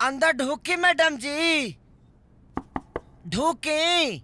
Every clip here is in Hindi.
अंदर ढूकी मैडम जी, ढूकी।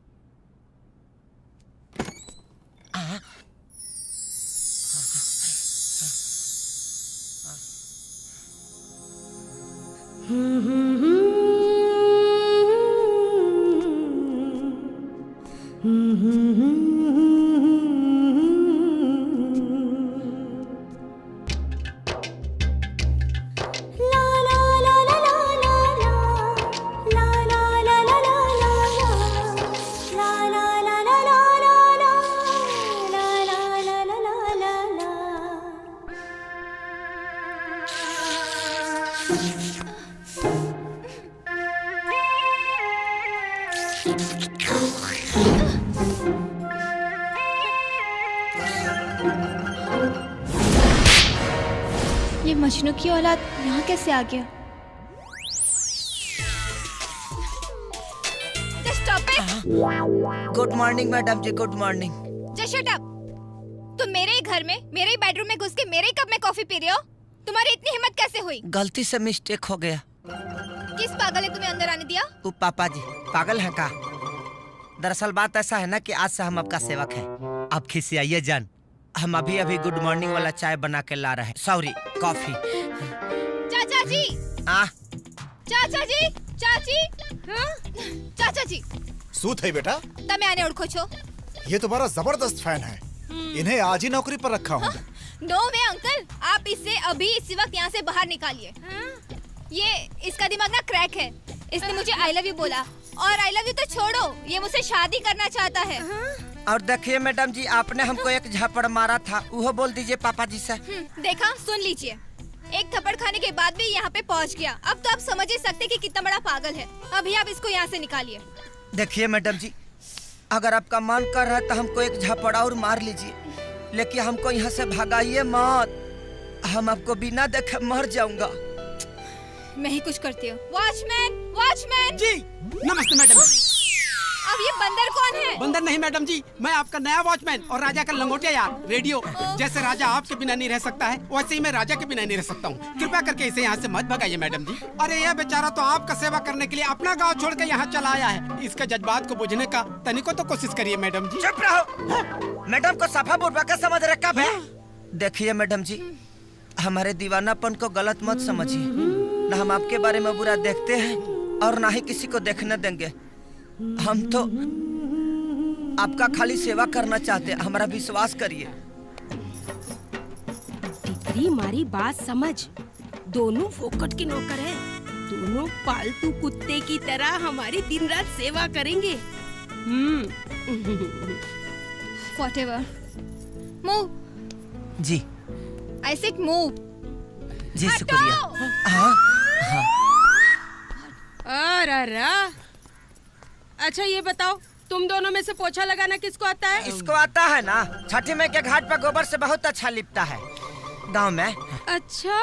ये मजनू की औलाद यहाँ कैसे आ गया? Just stop it! Good morning madam ji, good morning. Just shut up! तुम मेरे ही घर में, मेरे ही बेडरूम में घुस के मेरे ही कप में कॉफी पी रहे हो? तुम्हारी इतनी हिम्मत कैसे हुई? गलती से मिस्टेक हो गया। किस पागल ने तुम्हें अंदर आने दिया? वो पापा जी पागल हैं का? दरअसल बात ऐसा है ना कि आज से हम आपका सेवक हैं। आप खिसियाइए जान, हम अभी अभी गुड मॉर्निंग वाला चाय बना के ला रहे हैं। Sorry, coffee. चाचा जी! चाचा जी! चाची! चाचा जी! શું થઈ બેટા? તમે આને ઓળખો છો? ये तुम्हारा जबरदस्त फैन है। इन्हें आज ही नौकरी पर रखा हूँ। नो वे अंकल, आप इसे अभी इसी वक्त यहाँ से बाहर निकालिए। ये इसका दिमाग ना क्रैक है। इसने मुझे आई लव यू बोला, और आई लव यू तो छोड़ो, ये मुझसे शादी करना चाहता है। और देखिए मैडम जी, आपने हमको एक झापड़ मारा था, वो बोल दीजिए पापा जी से। देखा, सुन लीजिए, एक थप्पड़ खाने के बाद भी यहाँ पे पहुँच गया। अब तो आप समझ ही सकते कि कितना बड़ा पागल है। अभी आप इसको यहाँ से निकालिए। देखिए मैडम जी, अगर आपका मन कर रहा है तो हमको एक झापड़ और मार लीजिए, लेकिन हमको यहाँ से भगाइए मत। हम आपको बिना देखे मर जाऊंगा। मैं ही कुछ करती हूँ। वॉचमैन! वॉचमैन! जी नमस्ते मैडम। अब ये बंदर कौन है? बंदर नहीं मैडम जी, मैं आपका नया वॉचमैन और राजा का लंगोटिया यार। रेडियो, जैसे राजा आपके बिना नहीं रह सकता है, वैसे ही मैं राजा के बिना नहीं रह सकता हूँ। कृपया करके इसे यहाँ से मत भगाइए मैडम जी। अरे यह बेचारा तो आपका सेवा करने के लिए अपना गांव छोड़ के यहाँ चला आया है। इसके जज्बात को बुझने का तनिको तो कोशिश करिए मैडम जी। चुप रहो। मैडम को सफा बुर्बा का समझ रखा है। देखिए मैडम जी, हमारे दीवानापन को गलत मत समझिए। न हम आपके बारे में बुरा देखते हैं और ना ही किसी को देखने देंगे। हम तो आपका खाली सेवा करना चाहते हैं, हमारा विश्वास करिए। टिकरी मारी बात समझ, दोनों फोकट के नौकर हैं। दोनों पालतू कुत्ते की तरह हमारी दिन रात सेवा करेंगे। Whatever. Move. Ji I said move. जी हटो! शुक्रिया। हाँ अरे अच्छा ये बताओ, तुम दोनों में से पोछा लगाना किसको आता है? इसको आता है ना। छठी माई के घाट पर गोबर से बहुत अच्छा लिपटा है गांव में। अच्छा